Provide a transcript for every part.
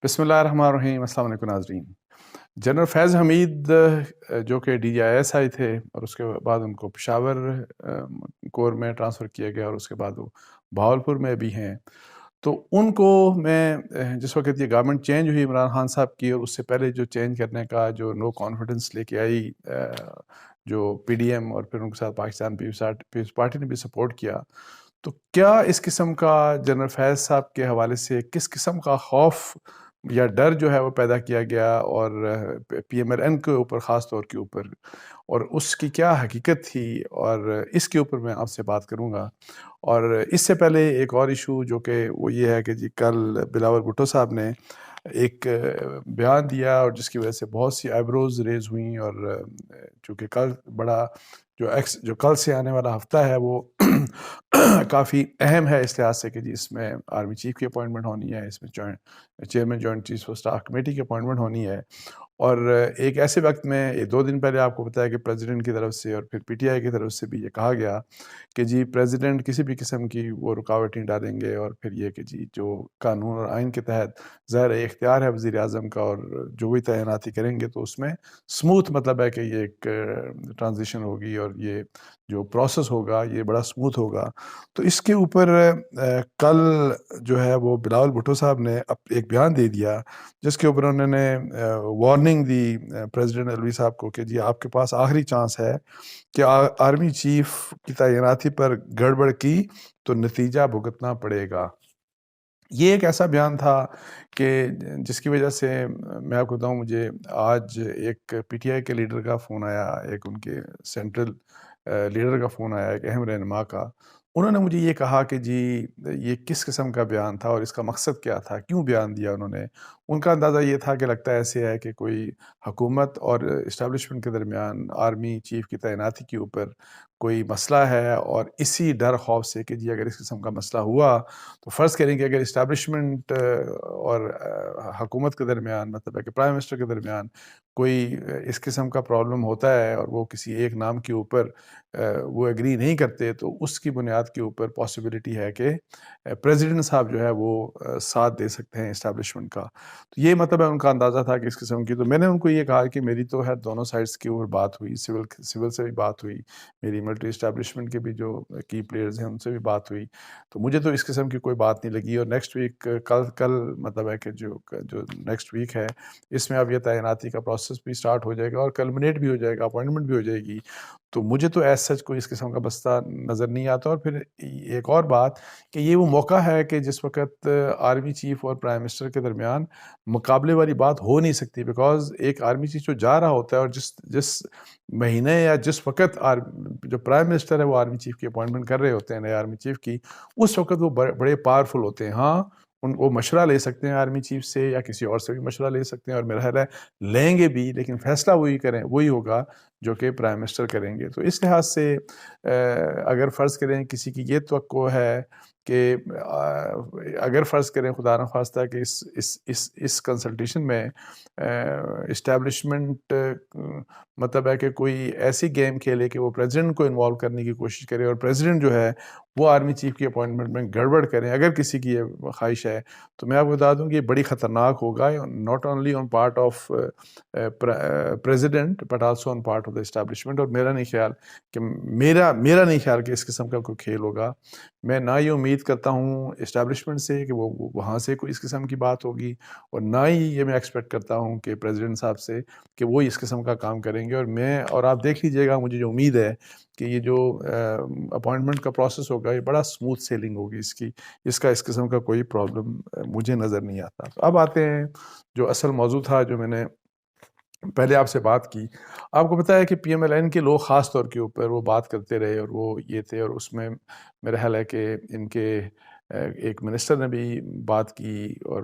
بسم اللہ الرحمن الرحیم۔ السلام علیکم ناظرین۔ جنرل فیض حمید جو کہ DGIS تھے اور اس کے بعد ان کو پشاور کور میں ٹرانسفر کیا گیا اور اس کے بعد وہ بہاولپور میں بھی ہیں، تو ان کو میں جس وقت یہ گورنمنٹ چینج ہوئی عمران خان صاحب کی، اور اس سے پہلے جو چینج کرنے کا جو نو کانفیڈنس لے کے آئی جو PDM اور پھر ان کے ساتھ پاکستان پیپلز پارٹی نے بھی سپورٹ کیا، تو کیا اس قسم کا جنرل فیض صاحب کے حوالے سے کس قسم کا خوف یا ڈر جو ہے وہ پیدا کیا گیا، اور PMLN کے اوپر خاص طور کے اوپر، اور اس کی کیا حقیقت تھی، اور اس کے اوپر میں آپ سے بات کروں گا۔ اور اس سے پہلے ایک اور ایشو جو کہ وہ یہ ہے کہ جی کل بلاول بھٹو صاحب نے ایک بیان دیا، اور جس کی وجہ سے بہت سی آئیبروز ریز ہوئیں، اور چونکہ کل بڑا جو کل سے آنے والا ہفتہ ہے وہ کافی اہم ہے اس لحاظ سے کہ جی اس میں آرمی چیف کی اپوائنٹمنٹ ہونی ہے، اس میں chairman joint chief of staff committee کی اپوائنٹمنٹ ہونی ہے، اور ایک ایسے وقت میں 2 دن پہلے آپ کو بتایا کہ پریزیڈنٹ کی طرف سے اور پھر PTI کی طرف سے بھی یہ کہا گیا کہ جی پریزیڈنٹ کسی بھی قسم کی وہ رکاوٹ نہیں ڈالیں گے، اور پھر یہ کہ جی جو قانون اور آئین کے تحت ظاہر اختیار ہے وزیر اعظم کا، اور جو بھی تعیناتی کریں گے تو اس میں سموتھ مطلب ہے کہ یہ ایک ٹرانزیشن ہوگی، اور یہ جو پروسیس ہوگا یہ بڑا سموتھ ہوگا۔ تو اس کے اوپر کل جو ہے وہ بلاول بھٹو صاحب نے ایک بیان دے دیا، جس کے اوپر انہوں نے وارننگ دی پریزیڈنٹ الوی صاحب کو کہ جی آپ کے پاس آخری چانس ہے کہ آرمی چیف کی تعیناتی پر گڑبڑ کی تو نتیجہ بھگتنا پڑے گا۔ یہ ایک ایسا بیان تھا کہ جس کی وجہ سے میں آپ کو بتاؤں، مجھے آج ایک PTI کے لیڈر کا فون آیا، ایک ان کے سینٹرل لیڈر کا فون آیا، ایک اہم رہنما کا۔ انہوں نے مجھے یہ کہا کہ جی یہ کس قسم کا بیان تھا اور اس کا مقصد کیا تھا، کیوں بیان دیا انہوں نے۔ ان کا اندازہ یہ تھا کہ لگتا ایسے ہے کہ کوئی حکومت اور اسٹیبلشمنٹ کے درمیان آرمی چیف کی تعیناتی کے اوپر کوئی مسئلہ ہے، اور اسی ڈر خوف سے کہ جی اگر اس قسم کا مسئلہ ہوا تو فرض کریں کہ اگر اسٹیبلشمنٹ اور حکومت کے درمیان مطلب ہے کہ پرائم منسٹر کے درمیان کوئی اس قسم کا پرابلم ہوتا ہے اور وہ کسی ایک نام کے اوپر وہ ایگری نہیں کرتے، تو اس کی بنیاد کے اوپر پاسبلٹی ہے کہ پریزیڈنٹ صاحب جو ہے وہ ساتھ دے سکتے ہیں اسٹیبلشمنٹ کا۔ تو یہ مطلب ہے ان کا اندازہ تھا کہ اس قسم کی، تو میں نے ان کو یہ کہا کہ میری تو ہے دونوں سائڈس کے اوپر بات ہوئی، سول سے بھی بات ہوئی، میری ملٹری اسٹیبلشمنٹ کے بھی جو کی پلیئرز ہیں ان سے بھی بات ہوئی، تو مجھے تو اس قسم کی کوئی بات نہیں لگی۔ اور نیکسٹ ویک کل مطلب ہے کہ جو نیکسٹ ویک ہے اس میں اب یہ تعیناتی کا پروسیس بھی سٹارٹ ہو جائے گا اور کلمنیٹ بھی ہو جائے گا، اپوائنٹمنٹ بھی ہو جائے گی، تو مجھے تو ایز سچ کوئی اس قسم کا بستہ نظر نہیں آتا۔ اور پھر ایک اور بات کہ یہ وہ موقع ہے کہ جس وقت آرمی چیف اور پرائم منسٹر کے درمیان مقابلے والی بات ہو نہیں سکتی، بیکاز ایک آرمی چیف جو جا رہا ہوتا ہے اور جس مہینے یا جس وقت جو پرائم منسٹر ہے وہ آرمی چیف کی اپوائنٹمنٹ کر رہے ہوتے ہیں، نئے آرمی چیف کی، اس وقت وہ بڑے پاورفل ہوتے ہیں۔ ہاں وہ مشورہ لے سکتے ہیں آرمی چیف سے یا کسی اور سے بھی مشورہ لے سکتے ہیں، اور میرا خیال ہے لیں گے بھی، لیکن فیصلہ وہی ہوگا جو کہ پرائم منسٹر کریں گے۔ تو اس لحاظ سے اگر فرض کریں کسی کی یہ توقع ہے کہ اگر فرض کریں خدا نخواستہ کہ اس کنسلٹیشن میں اسٹیبلشمنٹ مطلب ہے کہ کوئی ایسی گیم کھیلے کہ وہ پریزیڈنٹ کو انوالو کرنے کی کوشش کرے، اور پریزیڈنٹ جو ہے وہ آرمی چیف کی اپوائنٹمنٹ میں گڑبڑ کریں، اگر کسی کی یہ خواہش ہے، تو میں آپ کو بتا دوں کہ یہ بڑی خطرناک ہوگا، not only on part of president but also on part of the establishment. اور میرا نہیں خیال کہ اس قسم کا کوئی کھیل ہوگا۔ میں نہ یہ امید کرتا ہوں اسٹیبلشمنٹ سے کہ وہ وہاں سے کوئی اس قسم کی بات ہوگی، اور نہ ہی یہ میں ایکسپیکٹ کرتا ہوں کہ پریزیڈنٹ صاحب سے کہ وہ اس قسم کا کام کریں گے۔ اور آپ دیکھ لیجئے گا، مجھے جو امید ہے کہ یہ جو اپوائنٹمنٹ کا پروسیس ہوگا یہ بڑا سموتھ سیلنگ ہوگی، اس قسم کا کوئی پرابلم مجھے نظر نہیں آتا۔ تو اب آتے ہیں جو اصل موضوع تھا جو میں نے پہلے آپ سے بات کی۔ آپ کو پتہ ہے کہ PMLN کے لوگ خاص طور کے اوپر وہ بات کرتے رہے، اور وہ یہ تھے، اور اس میں میرا خیال ہے کہ ان کے ایک منسٹر نے بھی بات کی، اور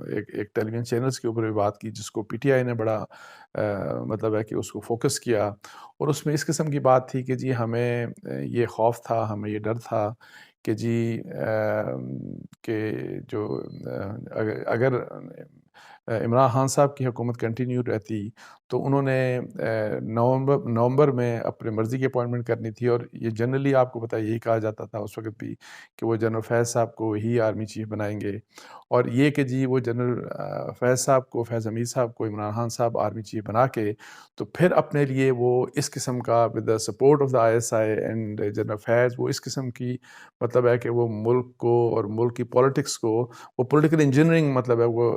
ایک ٹیلی ویژن چینلز کے اوپر بھی بات کی، جس کو PTI نے بڑا مطلب ہے کہ اس کو فوکس کیا، اور اس میں اس قسم کی بات تھی کہ جی ہمیں یہ خوف تھا، ہمیں یہ ڈر تھا کہ جی کہ جو اگر عمران خان صاحب کی حکومت کنٹینیو رہتی تو انہوں نے نومبر میں اپنے مرضی کی اپوائنٹمنٹ کرنی تھی، اور یہ جنرلی آپ کو پتہ ہے یہی کہا جاتا تھا اس وقت بھی کہ وہ جنرل فیض صاحب کو ہی آرمی چیف بنائیں گے، اور یہ کہ جی وہ جنرل فیض صاحب کو، فیض حمید صاحب کو عمران خان صاحب آرمی چیف بنا کے تو پھر اپنے لیے وہ اس قسم کا with the support of the ISI and general Faiz, وہ اس قسم کی مطلب ہے کہ وہ ملک کو اور ملک کی پولیٹکس کو، وہ پولیٹیکل انجینئرنگ مطلب ہے وہ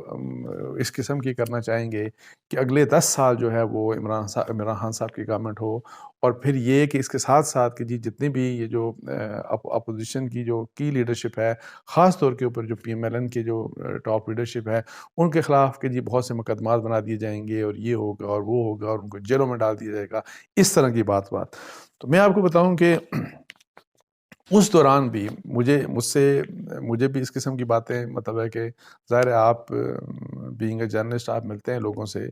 اس قسم کی کرنا چاہیں گے کہ اگلے 10 سال جو ہے وہ عمران خان صاحب کی گورنمنٹ ہو، اور پھر یہ کہ اس کے ساتھ ساتھ کہ جی جتنی بھی یہ جو اپوزیشن کی جو کی لیڈرشپ ہے، خاص طور کے اوپر جو PMLN کے جو ٹاپ لیڈرشپ ہے، ان کے خلاف کہ جی بہت سے مقدمات بنا دیے جائیں گے، اور یہ ہوگا اور وہ ہوگا، اور ان کو جیلوں میں ڈال دیا جائے گا، اس طرح کی بات. تو میں آپ کو بتاؤں کہ اس دوران بھی مجھے بھی اس قسم کی باتیں مطلب ہے کہ ظاہر ہے آپ بینگ اے جرنلسٹ آپ ملتے ہیں لوگوں سے،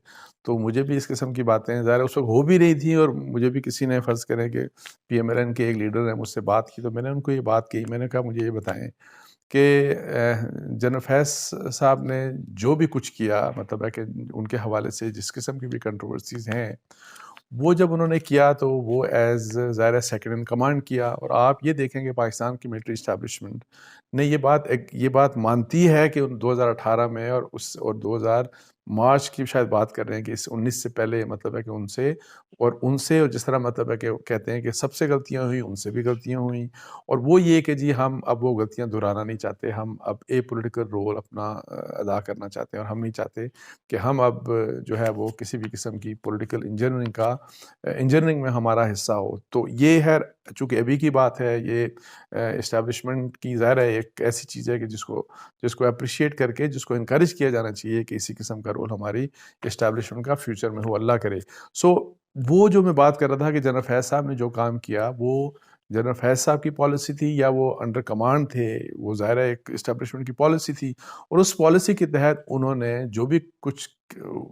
تو مجھے بھی اس قسم کی باتیں ظاہر ہے اس وقت ہو بھی رہی تھیں، اور مجھے بھی کسی نے فرض کریں کہ PMLN کے ایک لیڈر نے مجھ سے بات کی، تو میں نے ان کو یہ بات کہی، میں نے کہا مجھے یہ بتائیں کہ جنرل فیض صاحب نے جو بھی کچھ کیا مطلب ہے کہ ان کے حوالے سے جس قسم کی بھی کنٹروورسیز ہیں، وہ جب انہوں نے کیا تو وہ ایز ظاہر سیکنڈ ان کمانڈ کیا، اور آپ یہ دیکھیں کہ پاکستان کی ملٹری اسٹیبلشمنٹ نے یہ بات مانتی ہے کہ 2018 میں اور 2000 مارچ کی شاید بات کر رہے ہیں کہ اس 19 سے پہلے مطلب ہے کہ ان سے اور جس طرح مطلب ہے کہ کہتے ہیں کہ سب سے غلطیاں ہوئیں، ان سے بھی غلطیاں ہوئیں، اور وہ یہ کہ جی ہم اب وہ غلطیاں دہرانا نہیں چاہتے، ہم اب اے پولیٹیکل رول اپنا ادا کرنا چاہتے ہیں، اور ہم نہیں چاہتے کہ ہم اب جو ہے وہ کسی بھی قسم کی پولیٹیکل انجینئرنگ میں ہمارا حصہ ہو. تو یہ ہے چونکہ ابھی کی بات ہے، یہ اسٹیبلشمنٹ کی ظاہر ہے ایک ایسی چیز ہے کہ جس کو اپریشیٹ کر کے جس کو انکریج کیا جانا چاہیے کہ اسی قسم کا رول ہماری اسٹیبلشمنٹ کا فیوچر میں ہو، اللہ کرے. وہ جو میں بات کر رہا تھا کہ جنرل فیض صاحب نے جو کام کیا وہ جنرل فیض صاحب کی پالیسی تھی یا وہ انڈر کمانڈ تھے، وہ ظاہر ہے ایک اسٹیبلشمنٹ کی پالیسی تھی، اور اس پالیسی کے تحت انہوں نے جو بھی کچھ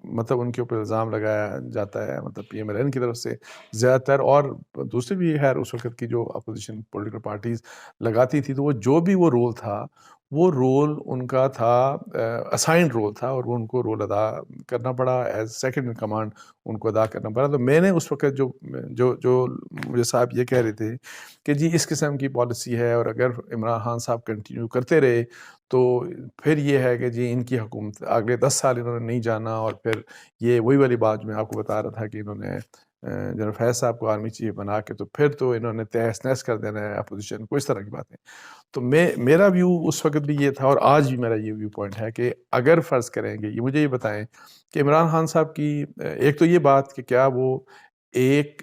مطلب ان کے اوپر الزام لگایا جاتا ہے مطلب PMLN کی طرف سے زیادہ تر، اور دوسری بھی خیر اس وقت کی جو اپوزیشن پولیٹیکل پارٹیز لگاتی تھی، تو وہ جو بھی وہ رول تھا، وہ رول ان کا تھا اسائنڈ رول تھا، اور وہ ان کو رول ادا کرنا پڑا ایز سیکنڈ ان کمانڈ، ان کو ادا کرنا پڑا. تو میں نے اس وقت جو مجھے صاحب یہ کہہ رہے تھے کہ جی اس قسم کی پالیسی ہے، اور اگر عمران خان صاحب کنٹینیو کرتے رہے تو پھر یہ ہے کہ جی ان کی حکومت اگلے 10 سال انہوں نے نہیں جانا، اور پھر یہ وہی والی بات جو میں آپ کو بتا رہا تھا کہ انہوں نے جنرل فیض صاحب کو آرمی چیف بنا کے تو پھر تو انہوں نے تہس نہس کر دینا ہے اپوزیشن کو، اس طرح کی باتیں. تو میرا ویو اس وقت بھی یہ تھا، اور آج بھی میرا یہ ویو پوائنٹ ہے کہ اگر فرض کریں گے مجھے یہ بتائیں کہ عمران خان صاحب کی ایک تو یہ بات کہ کیا وہ ایک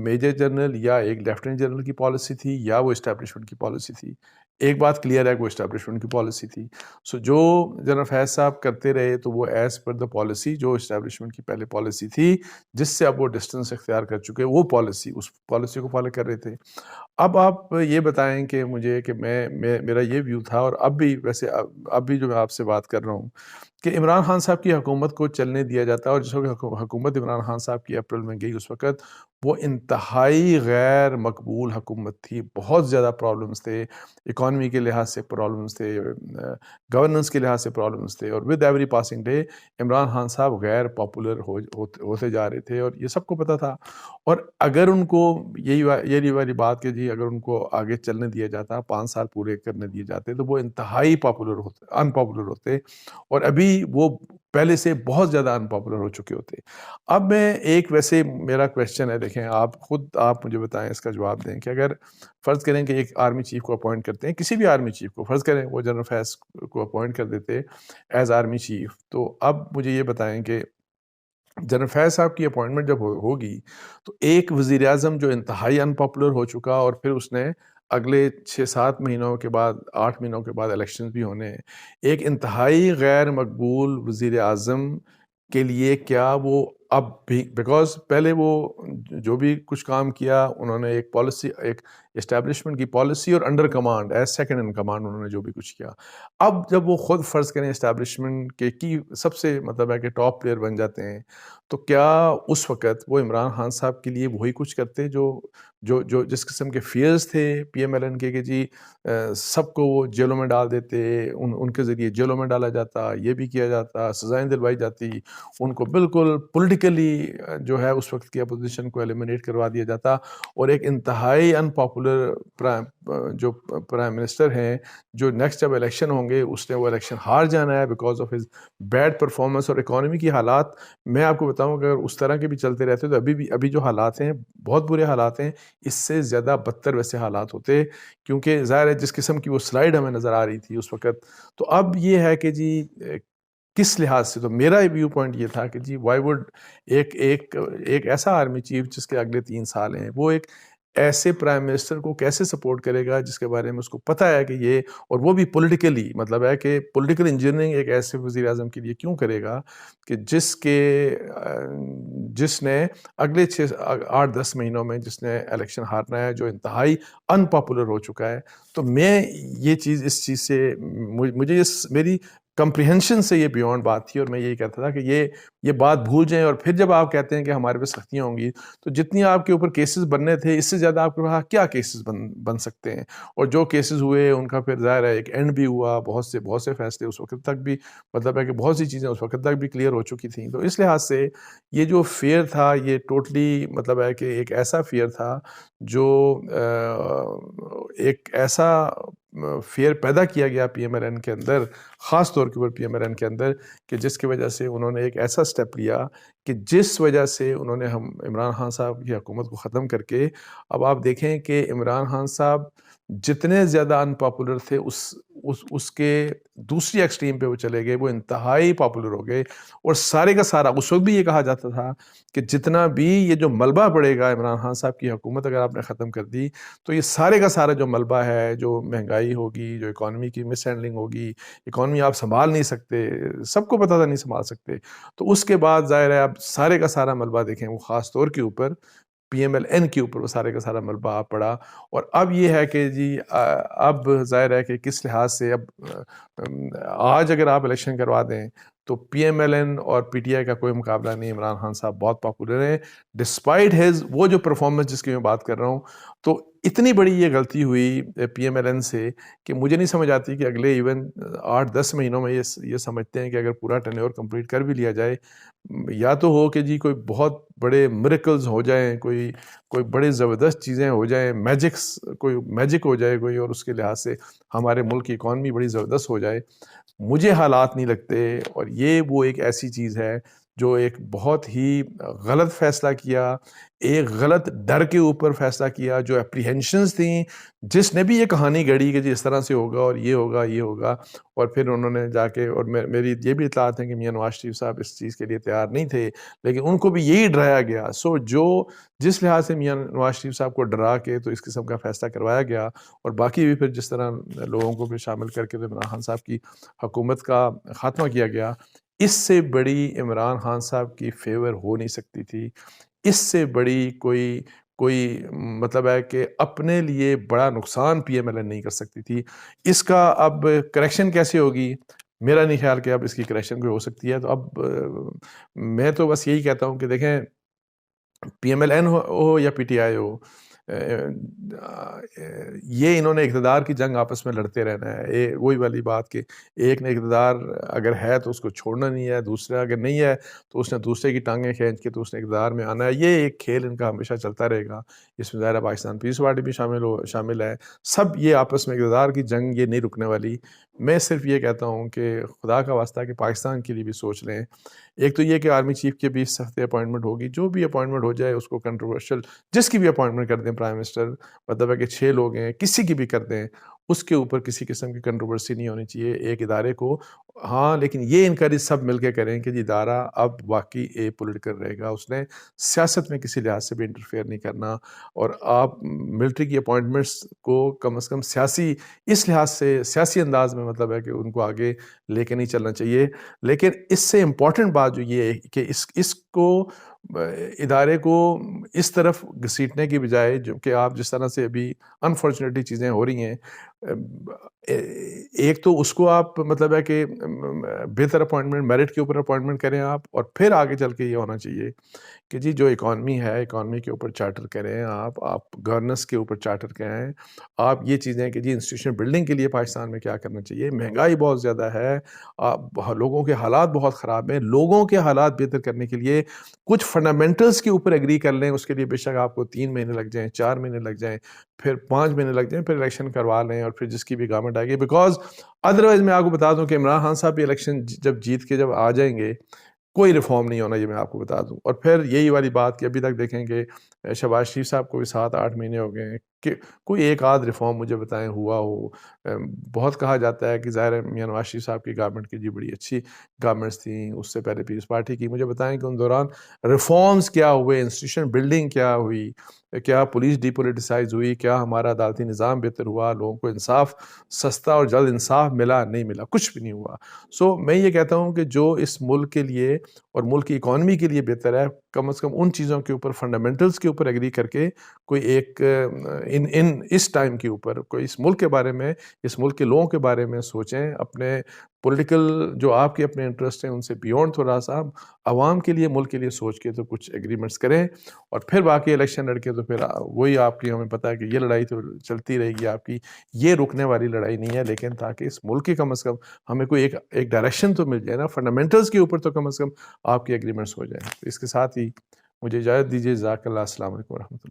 میجر جنرل یا ایک لیفٹیننٹ جنرل کی پالیسی تھی یا وہ اسٹیبلشمنٹ کی پالیسی تھی. ایک بات کلیئر ہے کہ وہ اسٹیبلشمنٹ کی پالیسی تھی. جو جنرل فیض صاحب کرتے رہے تو وہ ایز پر دا پالیسی جو اسٹیبلشمنٹ کی پہلے پالیسی تھی جس سے اب وہ ڈسٹنس اختیار کر چکے، وہ پالیسی اس پالیسی کو فالو کر رہے تھے. اب آپ یہ بتائیں کہ مجھے کہ میرا یہ ویو تھا، اور اب بھی ویسے اب بھی جو میں آپ سے بات کر رہا ہوں کہ عمران خان صاحب کی حکومت کو چلنے دیا جاتا ہے، اور جس وقت حکومت عمران خان صاحب کی اپریل میں گئی اس وقت وہ انتہائی غیر مقبول حکومت تھی. بہت زیادہ پرابلمس تھے، اکانومی کے لحاظ سے پرابلمس تھے، گورننس کے لحاظ سے پرابلمس تھے، اور with every passing day Imran Khan صاحب غیر پاپولر ہوتے جا رہے تھے، اور یہ سب کو پتہ تھا. اور اگر ان کو یہی والی بات کہ جی اگر ان کو آگے چلنے دیا جاتا، 5 سال پورے کرنے دیے جاتے تو وہ انتہائی ان پاپولر ہوتے، اور ابھی وہ پہلے سے بہت زیادہ ان پاپولر ہو چکے ہوتے. اب میں ایک ویسے میرا کویسچن ہے، دیکھیں آپ مجھے بتائیں، اس کا جواب دیں کہ اگر فرض کریں کہ ایک آرمی چیف کو اپوائنٹ کرتے ہیں، کسی بھی آرمی چیف کو فرض کریں وہ جنرل فیض کو اپوائنٹ کر دیتے ایز آرمی چیف، تو اب مجھے یہ بتائیں کہ جنرل فیض صاحب کی اپوائنٹمنٹ جب ہوگی تو ایک وزیر اعظم جو انتہائی ان پاپولر ہو چکا، اور پھر اس نے اگلے 6-7 مہینوں کے بعد 8 مہینوں کے بعد الیکشنز بھی ہونے ہیں، ایک انتہائی غیر مقبول وزیر اعظم کے لیے کیا وہ اب بھی، بیکاز پہلے وہ جو بھی کچھ کام کیا انہوں نے ایک پالیسی اسٹیبلشمنٹ کی پالیسی اور under command as second in command انہوں نے جو بھی کچھ کیا. اب جب وہ خود فرض کریں اسٹیبلشمنٹ کے کی سب سے مطلب ہے کہ ٹاپ پلیئر بن جاتے ہیں, تو کیا اس وقت وہ عمران خان صاحب کے لیے وہی کچھ کرتے جو جس قسم کے فیئرز تھے پی ایم ایل این کے, کہ جی سب کو وہ جیلوں میں ڈال دیتے, ان کے ذریعے جیلوں میں ڈالا جاتا, یہ بھی کیا جاتا, سزائیں دلوائی جاتی, ان کو بالکل پولیٹیکلی جو ہے اس وقت کی اپوزیشن کو ایلیمنیٹ کروا دیا جاتا, اور ایک انتہائی ان پاپولر جو پرائم منسٹر ہیں جو نیکسٹ جب الیکشن ہوں گے اس نے وہ الیکشن ہار جانا ہے because of his bad performance. اور اکانومی کی حالات میں آپ کو بتاؤں کہ اگر اس طرح کے بھی چلتے رہتے تو ابھی جو حالات ہیں بہت برے حالات ہیں, اس سے زیادہ بدتر ویسے حالات ہوتے, کیونکہ ظاہر ہے جس قسم کی وہ سلائیڈ ہمیں نظر آ رہی تھی اس وقت. تو اب یہ ہے کہ جی کس لحاظ سے, تو میرا ویو پوائنٹ یہ تھا کہ جی وائی وڈ ایک ایسا آرمی چیف جس کے اگلے 3 سال ہیں, وہ ایک ایسے پرائم منسٹر کو کیسے سپورٹ کرے گا جس کے بارے میں اس کو پتہ ہے کہ یہ, اور وہ بھی پولیٹیکلی, مطلب ہے کہ پولیٹیکل انجینئرنگ ایک ایسے وزیر اعظم کے لیے کیوں کرے گا کہ جس نے اگلے 8-10 مہینوں میں جس نے الیکشن ہارنا ہے, جو انتہائی ان پاپولر ہو چکا ہے. تو میں یہ چیز اس چیز سے مجھے میری کمپریہنشن سے یہ بیونڈ بات تھی, اور میں یہی کہتا تھا کہ یہ بات بھول جائیں. اور پھر جب آپ کہتے ہیں کہ ہمارے پہ سختیاں ہوں گی, تو جتنی آپ کے اوپر کیسز بننے تھے اس سے زیادہ آپ کے پاس کیا کیسز بن سکتے ہیں, اور جو کیسز ہوئے ان کا پھر ظاہر ہے ایک اینڈ بھی ہوا, بہت سے فیصلے اس وقت تک بھی, مطلب ہے کہ بہت سی چیزیں اس وقت تک بھی کلیئر ہو چکی تھیں. تو اس لحاظ سے یہ جو فیئر تھا یہ ٹوٹلی مطلب ہے کہ ایک ایسا فیئر تھا جو ایک ایسا فیئر پیدا کیا گیا پی ایم ایل این کے اندر, خاص طور کے اوپر پی ایم ایل این کے اندر, کہ جس کی وجہ سے انہوں نے ایک ایسا سٹیپ لیا کہ جس وجہ سے انہوں نے عمران خان صاحب کی حکومت کو ختم کر کے, اب آپ دیکھیں کہ عمران خان صاحب جتنے زیادہ ان پاپولر تھے اس کے دوسری ایکسٹریم پہ وہ چلے گئے, وہ انتہائی پاپولر ہو گئے. اور سارے کا سارا اس وقت بھی یہ کہا جاتا تھا کہ جتنا بھی یہ جو ملبہ پڑے گا عمران خان صاحب کی حکومت اگر آپ نے ختم کر دی, تو یہ سارے کا سارا جو ملبہ ہے, جو مہنگائی ہوگی, جو اکانومی کی مس ہینڈلنگ ہوگی, اکانومی آپ سنبھال نہیں سکتے, سب کو پتہ تھا نہیں سنبھال سکتے. تو اس کے بعد ظاہر ہے اب سارے کا سارا ملبہ دیکھیں, وہ خاص طور کے اوپر پی ایم ایل این کے اوپر وہ سارے کا سارا ملبہ آپ پڑا. اور اب یہ ہے کہ جی اب ظاہر ہے کہ کس لحاظ سے, اب آج اگر آپ الیکشن کروا دیں تو پی ایم ایل این اور پی ٹی آئی کا کوئی مقابلہ نہیں. عمران خان صاحب بہت پاپولر ہیں ڈسپائٹ ہیز وہ جو پرفارمنس جس کی میں بات کر رہا ہوں. تو اتنی بڑی یہ غلطی ہوئی پی ایم ایل این سے کہ مجھے نہیں سمجھ آتی کہ اگلے ایون 8-10 مہینوں میں یہ سمجھتے ہیں کہ اگر پورا ٹینیور کمپلیٹ کر بھی لیا جائے, یا تو ہو کہ جی کوئی بہت بڑے میریکلز ہو جائیں, کوئی بڑے زبردست چیزیں ہو جائیں, کوئی میجک ہو جائے کوئی, اور اس کے لحاظ سے ہمارے ملک کی اکانومی بڑی زبردست ہو جائے. مجھے حالات نہیں لگتے, اور یہ وہ ایک ایسی چیز ہے جو ایک بہت ہی غلط فیصلہ کیا, ایک غلط ڈر کے اوپر فیصلہ کیا, جو اپریہنشنز تھیں, جس نے بھی یہ کہانی گڑھی کہ جی اس طرح سے ہوگا اور یہ ہوگا, اور پھر انہوں نے جا کے, اور میری یہ بھی اطلاعات ہیں کہ میاں نواز شریف صاحب اس چیز کے لیے تیار نہیں تھے, لیکن ان کو بھی یہی ڈرایا گیا. سو جس لحاظ سے میاں نواز شریف صاحب کو ڈرا کے تو اس قسم کا فیصلہ کروایا گیا, اور باقی بھی پھر جس طرح لوگوں کو بھی شامل کر کے عمران خان صاحب کی حکومت کا خاتمہ کیا گیا, اس سے بڑی عمران خان صاحب کی فیور ہو نہیں سکتی تھی. اس سے بڑی کوئی مطلب ہے کہ اپنے لیے بڑا نقصان پی ایم ایل این نہیں کر سکتی تھی. اس کا اب کریکشن کیسے ہوگی, میرا نہیں خیال کہ اب اس کی کریکشن کوئی ہو سکتی ہے. تو اب میں تو بس یہی کہتا ہوں کہ دیکھیں, پی ایم ایل این ہو یا پی ٹی آئی ہو, یہ انہوں نے اقتدار کی جنگ آپس میں لڑتے رہنا ہے. وہی والی بات کہ ایک نے اقتدار اگر ہے تو اس کو چھوڑنا نہیں ہے, دوسرا اگر نہیں ہے تو اس نے دوسرے کی ٹانگیں کھینچ کے تو اس نے اقتدار میں آنا ہے. یہ ایک کھیل ان کا ہمیشہ چلتا رہے گا. اس میں ظاہر پاکستان پیپلز پارٹی بھی شامل ہے, سب یہ آپس میں اقتدار کی جنگ یہ نہیں رکنے والی. میں صرف یہ کہتا ہوں کہ خدا کا واسطہ کہ پاکستان کے لیے بھی سوچ لیں. ایک تو یہ کہ آرمی چیف کے بھی اس ہفتے اپوائنٹمنٹ ہوگی, جو بھی اپوائنٹمنٹ ہو جائے اس کو کنٹروورشل, جس کی بھی اپوائنٹمنٹ کر دیں پرائم منسٹر, مطلب ہے کہ 6 لوگ ہیں, کسی کی بھی کر دیں, اس کے اوپر کسی قسم کی کنٹروورسی نہیں ہونی چاہیے ایک ادارے کو. ہاں لیکن یہ انکریج سب مل کے کریں کہ جی ادارہ اب واقعی پولیٹیکل رہے گا, اس نے سیاست میں کسی لحاظ سے بھی انٹرفیئر نہیں کرنا, اور آپ ملٹری کی اپوائنٹمنٹس کو کم از کم سیاسی اس لحاظ سے سیاسی انداز میں مطلب ہے کہ ان کو آگے لے کے نہیں چلنا چاہیے. لیکن اس سے امپورٹنٹ بات جو یہ ہے کہ اس کو ادارے کو اس طرف گھسیٹنے کی بجائے، جو کہ آپ جس طرح سے ابھی انفارچونیٹلی چیزیں ہو رہی ہیں، ایک تو اس کو آپ مطلب ہے کہ بہتر اپوائنٹمنٹ، میرٹ کے اوپر اپوائنٹمنٹ کریں آپ، اور پھر آگے چل کے یہ ہونا چاہیے کہ جی جو اکانومی ہے، اکانومی کے اوپر چارٹر کریں آپ گورننس کے اوپر چارٹر کریں، آپ یہ چیزیں کہ جی انسٹیٹیوشن بلڈنگ کے لیے پاکستان میں کیا کرنا چاہیے. مہنگائی بہت زیادہ ہے، لوگوں کے حالات بہت خراب ہیں. لوگوں کے حالات بہتر کرنے کے لیے کچھ فنڈامنٹلز کے اوپر ایگری کر لیں. اس کے لیے بے شک آپ کو 3 مہینے لگ جائیں، 4 مہینے لگ جائیں، پھر 5 مہینے لگ جائیں، پھر الیکشن کروا لیں، اور پھر جس کی بھی گورنمنٹ آئے گی. بیکاز ادروائز میں آپ کو بتا دوں کہ عمران خان صاحب بھی الیکشن جب جیت کے جب آ جائیں گے، کوئی ریفارم نہیں ہونا، یہ میں آپ کو بتا دوں. اور پھر یہی والی بات کہ ابھی تک دیکھیں کہ شہباز شریف صاحب کو بھی 7-8 مہینے ہو گئے ہیں کہ کوئی ایک آدھ ریفارم مجھے بتائیں ہوا ہو. بہت کہا جاتا ہے کہ ظاہر ہے میاں نواز شریف صاحب کی گورنمنٹ کی جی بڑی اچھی گورنمنٹس تھیں، اس سے پہلے پیپلز پارٹی کی. مجھے بتائیں کہ ان دوران ریفارمز کیا ہوئے، انسٹیٹیوشن بلڈنگ کیا ہوئی، کیا پولیس ڈی پولیٹیسائز ہوئی، کیا ہمارا عدالتی نظام بہتر ہوا، لوگوں کو انصاف سستا اور جلد انصاف ملا؟ نہیں ملا، کچھ بھی نہیں ہوا. سو میں یہ کہتا ہوں کہ جو اس ملک کے لیے اور ملک کی اکانومی کے لیے بہتر ہے، کم از کم ان چیزوں کے اوپر، فنڈامنٹلز کے اوپر ایگری کر کے کوئی ایک اس ٹائم کے اوپر کوئی اس ملک کے بارے میں، اس ملک کے لوگوں کے بارے میں سوچیں. اپنے پولیٹیکل جو آپ کے اپنے انٹرسٹ ہیں ان سے بیونڈ تھوڑا سا عوام کے لیے، ملک کے لیے سوچ کے تو کچھ ایگریمنٹس کریں، اور پھر باقی الیکشن لڑ کے تو پھر وہی آپ کی، ہمیں پتہ ہے کہ یہ لڑائی تو چلتی رہے گی آپ کی، یہ رکنے والی لڑائی نہیں ہے. لیکن تاکہ اس ملک کی کم از کم ہمیں کوئی ایک ڈائریکشن تو مل جائے نا، فنڈامنٹلز کے اوپر تو کم از کم آپ کی ایگریمنٹس ہو جائیں. تو اس کے ساتھ ہی مجھے اجازت دیجیے. جزاک اللہ. السلام علیکم ورحمۃ اللہ.